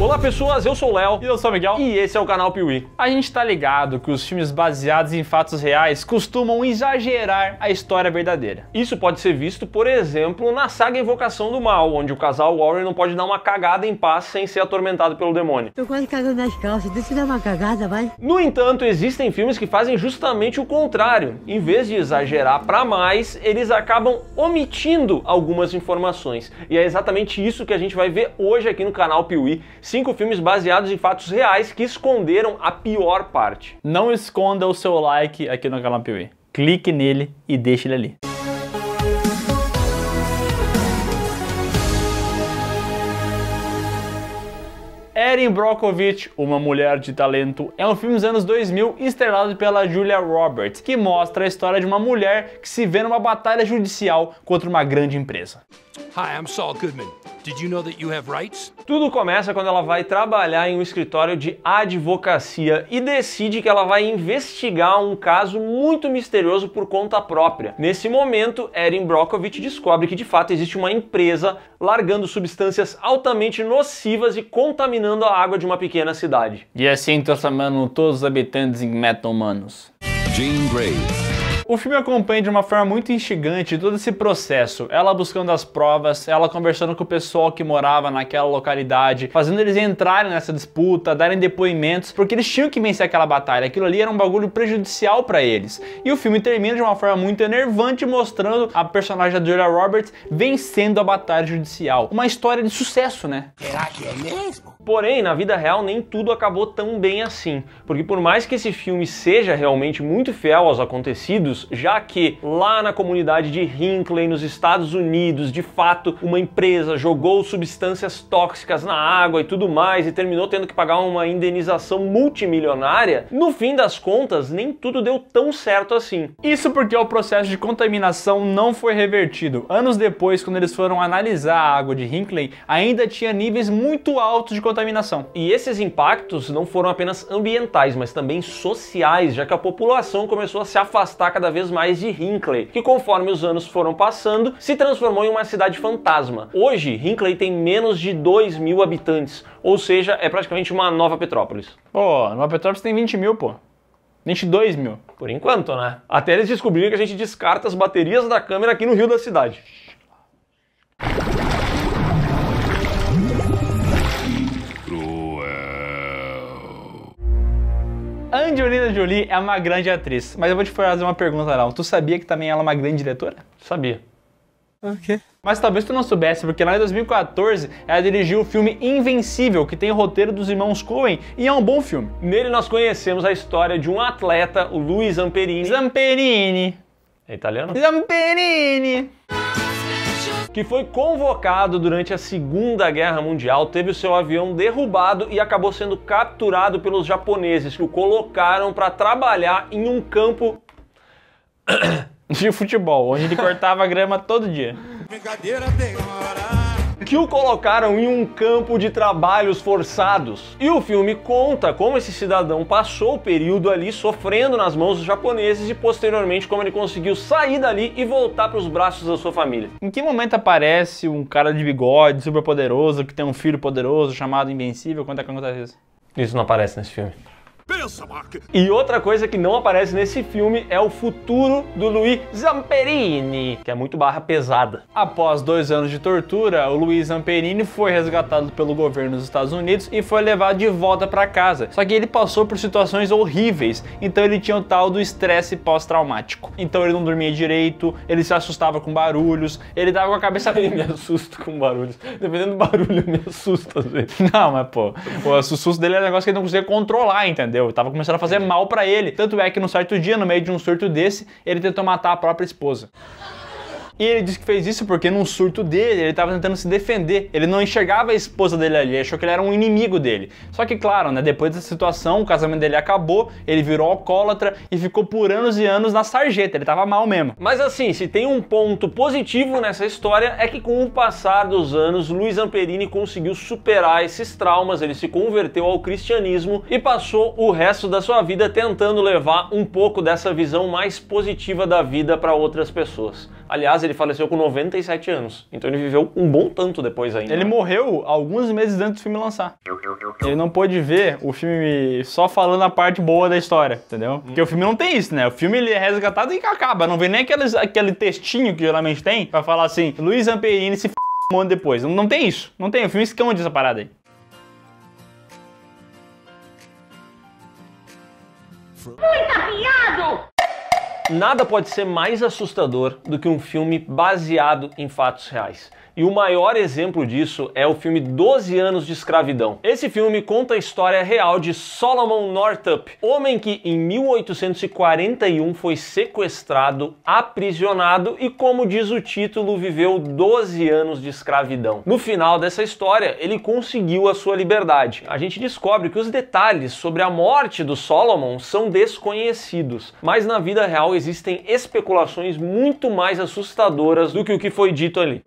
Olá pessoas, eu sou o Léo. E eu sou o Miguel. E esse é o canal Piuí. A gente tá ligado que os filmes baseados em fatos reais costumam exagerar a história verdadeira. Isso pode ser visto, por exemplo, na saga Invocação do Mal, onde o casal Warren não pode dar uma cagada em paz sem ser atormentado pelo demônio. Tô quase cagando nas calças, deixa eu dar uma cagada, vai. No entanto, existem filmes que fazem justamente o contrário. Em vez de exagerar pra mais, eles acabam omitindo algumas informações. E é exatamente isso que a gente vai ver hoje aqui no canal Piuí. 5 filmes baseados em fatos reais que esconderam a pior parte. Não esconda o seu like aqui no canal Piuí. Clique nele e deixe ele ali. Erin Brockovich, Uma Mulher de Talento, é um filme dos anos 2000 estrelado pela Julia Roberts, que mostra a história de uma mulher que se vê numa batalha judicial contra uma grande empresa. Hi, I'm Saul Goodman. Did you know that you have rights? Tudo começa quando ela vai trabalhar em um escritório de advocacia e decide que ela vai investigar um caso muito misterioso por conta própria. Nesse momento, Erin Brockovich descobre que de fato existe uma empresa largando substâncias altamente nocivas e contaminando a água de uma pequena cidade. E assim transformando todos os habitantes em meta-humanos. Jean Grey. O filme acompanha de uma forma muito instigante todo esse processo, ela buscando as provas, ela conversando com o pessoal que morava naquela localidade, fazendo eles entrarem nessa disputa, darem depoimentos, porque eles tinham que vencer aquela batalha, aquilo ali era um bagulho prejudicial pra eles. E o filme termina de uma forma muito enervante, mostrando a personagem da Julia Roberts vencendo a batalha judicial. Uma história de sucesso, né? Será que é mesmo? Porém, na vida real, nem tudo acabou tão bem assim, porque por mais que esse filme seja realmente muito fiel aos acontecidos, já que lá na comunidade de Hinckley, nos Estados Unidos, de fato, uma empresa jogou substâncias tóxicas na água e tudo mais e terminou tendo que pagar uma indenização multimilionária, no fim das contas, nem tudo deu tão certo assim. Isso porque o processo de contaminação não foi revertido. Anos depois, quando eles foram analisar a água de Hinckley, ainda tinha níveis muito altos de contaminação. E esses impactos não foram apenas ambientais, mas também sociais, já que a população começou a se afastar cada vez mais de Hinckley, que conforme os anos foram passando, se transformou em uma cidade fantasma. Hoje, Hinckley tem menos de 2.000 habitantes, ou seja, é praticamente uma nova Petrópolis. Pô, Nova Petrópolis tem 20 mil, pô. 22 mil. Por enquanto, né? Até eles descobriram que a gente descarta as baterias da câmera aqui no rio da cidade. Angelina Jolie é uma grande atriz, mas eu vou te fazer uma pergunta, Léo. Tu sabia que também ela é uma grande diretora? Sabia. Ok. Mas talvez tu não soubesse, porque lá em 2014 ela dirigiu o filme Invencível, que tem o roteiro dos irmãos Coen, e é um bom filme. Nele nós conhecemos a história de um atleta, o Louis Zamperini. Zamperini. É italiano? Zamperini. Que foi convocado durante a Segunda Guerra Mundial, teve o seu avião derrubado e acabou sendo capturado pelos japoneses, que o colocaram para trabalhar em um campo de futebol, onde ele cortava grama todo dia. Brincadeira tem hora. Que o colocaram em um campo de trabalhos forçados. E o filme conta como esse cidadão passou o período ali sofrendo nas mãos dos japoneses e posteriormente como ele conseguiu sair dali e voltar para os braços da sua família. Em que momento aparece um cara de bigode super poderoso que tem um filho poderoso chamado Invencível? Quando é que acontece isso? Isso não aparece nesse filme. Pensa, Mark. E outra coisa que não aparece nesse filme é o futuro do Louis Zamperini, que é muito barra pesada. Após 2 anos de tortura, o Louis Zamperini foi resgatado pelo governo dos Estados Unidos e foi levado de volta para casa. Só que ele passou por situações horríveis, então ele tinha o tal do estresse pós-traumático. Então ele não dormia direito, ele se assustava com barulhos, ele tava com a cabeça... Eu me assusto com barulhos. Dependendo do barulho, eu me assusto às vezes. Não, mas pô, o susto dele é um negócio que ele não conseguia controlar, entendeu? Tava começando a fazer mal pra ele. Tanto é que num certo dia, no meio de um surto desse, ele tentou matar a própria esposa. E ele disse que fez isso porque num surto dele, ele estava tentando se defender. Ele não enxergava a esposa dele ali, ele achou que ele era um inimigo dele. Só que claro, né, depois dessa situação, o casamento dele acabou, ele virou alcoólatra e ficou por anos e anos na sarjeta, ele tava mal mesmo. Mas assim, se tem um ponto positivo nessa história é que com o passar dos anos, Louis Zamperini conseguiu superar esses traumas, ele se converteu ao cristianismo e passou o resto da sua vida tentando levar um pouco dessa visão mais positiva da vida para outras pessoas. Aliás, ele faleceu com 97 anos, então ele viveu um bom tanto depois ainda. Ele morreu alguns meses antes do filme lançar. Ele não pôde ver o filme só falando a parte boa da história, entendeu? Porque o filme não tem isso, né? O filme ele é resgatado e acaba, não vem nem aquele textinho que geralmente tem pra falar assim, Luiz Zamperini se f*** um ano depois. Não tem isso, não tem, o filme esconde essa parada aí. Nada pode ser mais assustador do que um filme baseado em fatos reais. E o maior exemplo disso é o filme 12 Anos de Escravidão. Esse filme conta a história real de Solomon Northup, homem que em 1841 foi sequestrado, aprisionado e, como diz o título, viveu 12 anos de escravidão. No final dessa história, ele conseguiu a sua liberdade. A gente descobre que os detalhes sobre a morte do Solomon são desconhecidos, mas na vida real existem especulações muito mais assustadoras do que o que foi dito ali.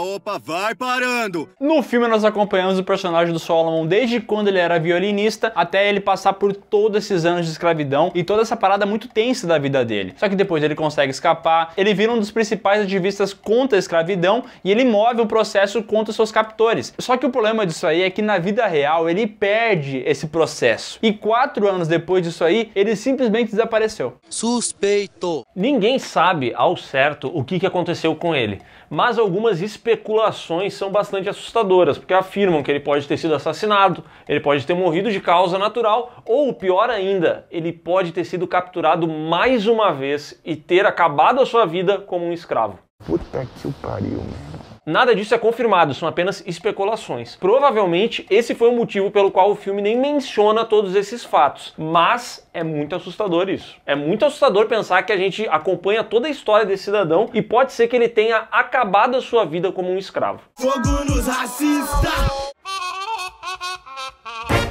Opa, vai parando! No filme nós acompanhamos o personagem do Solomon desde quando ele era violinista até ele passar por todos esses anos de escravidão e toda essa parada muito tensa da vida dele. Só que depois ele consegue escapar, ele vira um dos principais ativistas contra a escravidão e ele move o processo contra os seus captores. Só que o problema disso aí é que na vida real ele perde esse processo. E 4 anos depois disso aí, ele simplesmente desapareceu. Suspeito! Ninguém sabe ao certo o que aconteceu com ele, mas algumas especulações são bastante assustadoras, porque afirmam que ele pode ter sido assassinado, ele pode ter morrido de causa natural, ou pior ainda, ele pode ter sido capturado mais uma vez e ter acabado a sua vida como um escravo. Puta que o pariu, mano. Nada disso é confirmado, são apenas especulações. Provavelmente esse foi o motivo pelo qual o filme nem menciona todos esses fatos, mas é muito assustador isso. É muito assustador pensar que a gente acompanha toda a história desse cidadão e pode ser que ele tenha acabado a sua vida como um escravo. Fogo nos racistas!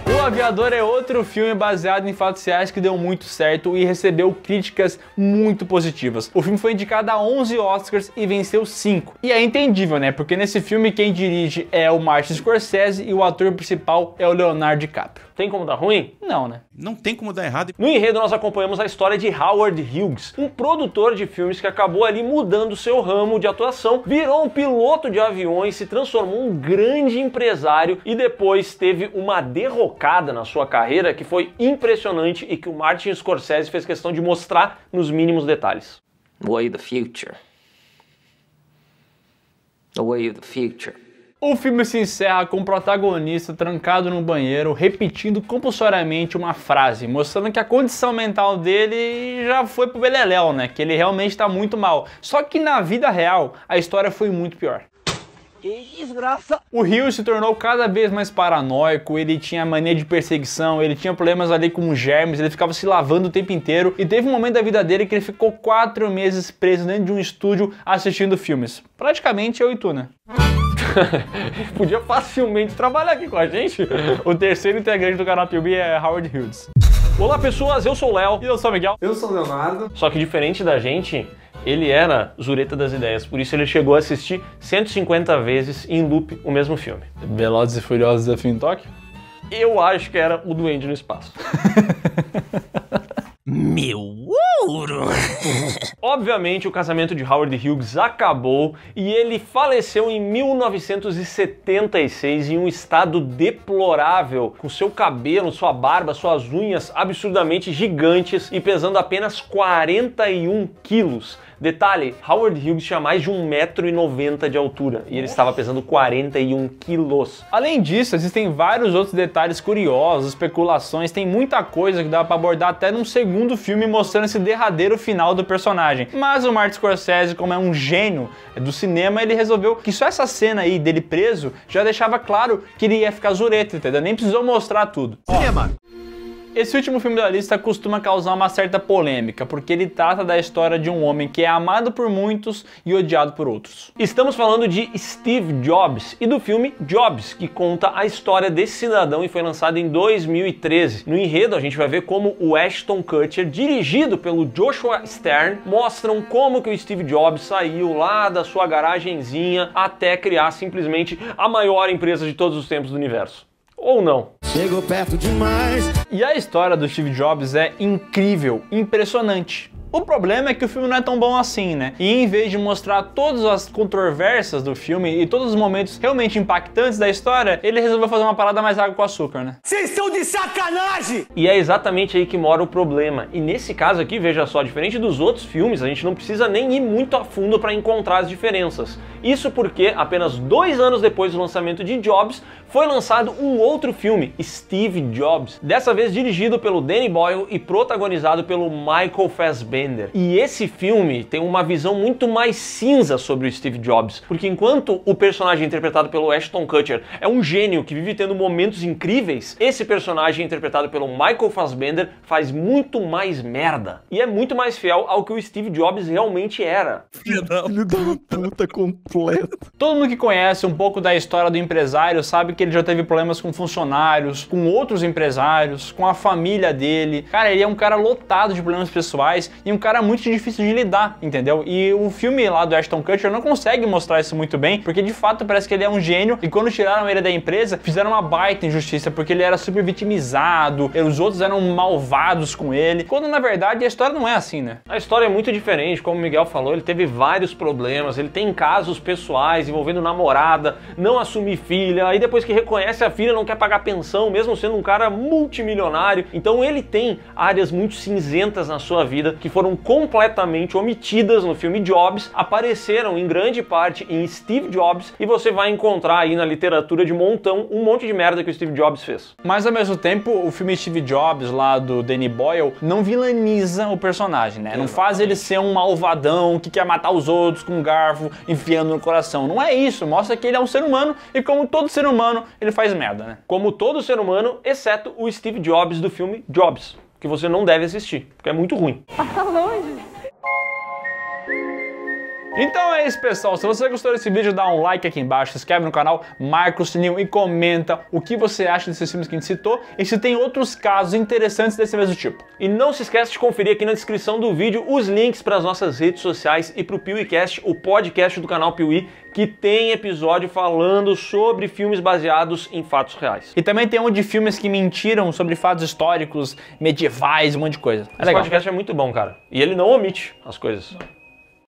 O Aviador é outro filme baseado em fatos reais que deu muito certo e recebeu críticas muito positivas. O filme foi indicado a 11 Oscars e venceu 5. E é entendível, né? Porque nesse filme quem dirige é o Martin Scorsese e o ator principal é o Leonardo DiCaprio. Tem como dar ruim? Não, né? Não tem como dar errado. No enredo nós acompanhamos a história de Howard Hughes, um produtor de filmes que acabou ali mudando seu ramo de atuação, virou um piloto de aviões, se transformou em um grande empresário e depois teve uma derrocada na sua carreira que foi impressionante e que o Martin Scorsese fez questão de mostrar nos mínimos detalhes. The way of the future. The way of the future. O filme se encerra com o protagonista trancado no banheiro, repetindo compulsoriamente uma frase, mostrando que a condição mental dele já foi pro beleléu, né? Que ele realmente tá muito mal. Só que na vida real, a história foi muito pior. Que desgraça! O Hughes se tornou cada vez mais paranoico, ele tinha mania de perseguição, ele tinha problemas ali com germes, ele ficava se lavando o tempo inteiro e teve um momento da vida dele que ele ficou 4 meses preso dentro de um estúdio assistindo filmes. Praticamente eu e tu, né? Podia facilmente trabalhar aqui com a gente. O terceiro integrante do canal PUB é Howard Hughes. Olá pessoas, eu sou o Léo. E eu sou o Miguel. Eu sou o Leonardo. Só que diferente da gente, ele era Zureta das ideias, por isso ele chegou a assistir 150 vezes em loop o mesmo filme. Velozes e Furiosos Desafio em Tóquio? Eu acho que era o Duende no Espaço. Meu ouro! Obviamente o casamento de Howard Hughes acabou e ele faleceu em 1976 em um estado deplorável, com seu cabelo, sua barba, suas unhas absurdamente gigantes e pesando apenas 41 quilos. Detalhe, Howard Hughes tinha mais de 1,90 m de altura e ele estava pesando 41 quilos. Além disso, existem vários outros detalhes curiosos, especulações, tem muita coisa que dá pra abordar até num segundo filme mostrando esse derradeiro final do personagem. Mas o Martin Scorsese, como é um gênio do cinema, ele resolveu que só essa cena aí dele preso já deixava claro que ele ia ficar zureta, entendeu? Nem precisou mostrar tudo. Cinema! Esse último filme da lista costuma causar uma certa polêmica, porque ele trata da história de um homem que é amado por muitos e odiado por outros. Estamos falando de Steve Jobs e do filme Jobs, que conta a história desse cidadão e foi lançado em 2013. No enredo a gente vai ver como o Ashton Kutcher, dirigido pelo Joshua Stern, mostram como que o Steve Jobs saiu lá da sua garagenzinha até criar simplesmente a maior empresa de todos os tempos do universo. Ou não. Chegou perto demais. E a história do Steve Jobs é incrível, impressionante. O problema é que o filme não é tão bom assim, né? E em vez de mostrar todas as controvérsias do filme e todos os momentos realmente impactantes da história, ele resolveu fazer uma parada mais água com açúcar, né? Vocês estão de sacanagem! E é exatamente aí que mora o problema. E nesse caso aqui, veja só, diferente dos outros filmes, a gente não precisa nem ir muito a fundo para encontrar as diferenças. Isso porque apenas 2 anos depois do lançamento de Jobs, foi lançado um outro filme, Steve Jobs, dessa vez dirigido pelo Danny Boyle e protagonizado pelo Michael Fassbender. E esse filme tem uma visão muito mais cinza sobre o Steve Jobs, porque enquanto o personagem interpretado pelo Ashton Kutcher é um gênio que vive tendo momentos incríveis, esse personagem interpretado pelo Michael Fassbender faz muito mais merda. E é muito mais fiel ao que o Steve Jobs realmente era. Filho da puta completo. Todo mundo que conhece um pouco da história do empresário sabe que ele já teve problemas com funcionários, com outros empresários, com a família dele. Cara, ele é um cara lotado de problemas pessoais e um cara muito difícil de lidar, entendeu? E o filme lá do Ashton Kutcher não consegue mostrar isso muito bem, porque de fato parece que ele é um gênio e quando tiraram ele da empresa, fizeram uma baita injustiça, porque ele era super vitimizado, os outros eram malvados com ele, quando na verdade a história não é assim, né? A história é muito diferente, como o Miguel falou, ele teve vários problemas, ele tem casos pessoais envolvendo namorada, não assumir filha, aí depois que reconhece a filha não quer pagar pensão, mesmo sendo um cara multimilionário. Então ele tem áreas muito cinzentas na sua vida que foram completamente omitidas no filme Jobs, apareceram em grande parte em Steve Jobs e você vai encontrar aí na literatura de montão um monte de merda que o Steve Jobs fez. Mas ao mesmo tempo, o filme Steve Jobs lá do Danny Boyle não vilaniza o personagem, né? Não faz ele ser um malvadão que quer matar os outros com um garfo enfiando no coração. Não é isso, mostra que ele é um ser humano e como todo ser humano, ele faz merda, né? Como todo ser humano, exceto o Steve Jobs do filme Jobs, que você não deve assistir, porque é muito ruim. Então é isso, pessoal. Se você gostou desse vídeo, dá um like aqui embaixo, se inscreve no canal, marca o sininho e comenta o que você acha desses filmes que a gente citou e se tem outros casos interessantes desse mesmo tipo. E não se esquece de conferir aqui na descrição do vídeo os links para as nossas redes sociais e para o PeeWeeCast, o podcast do canal Piuí, que tem episódio falando sobre filmes baseados em fatos reais. E também tem um de filmes que mentiram sobre fatos históricos, medievais, um monte de coisa. Esse podcast é muito bom, cara. E ele não omite as coisas.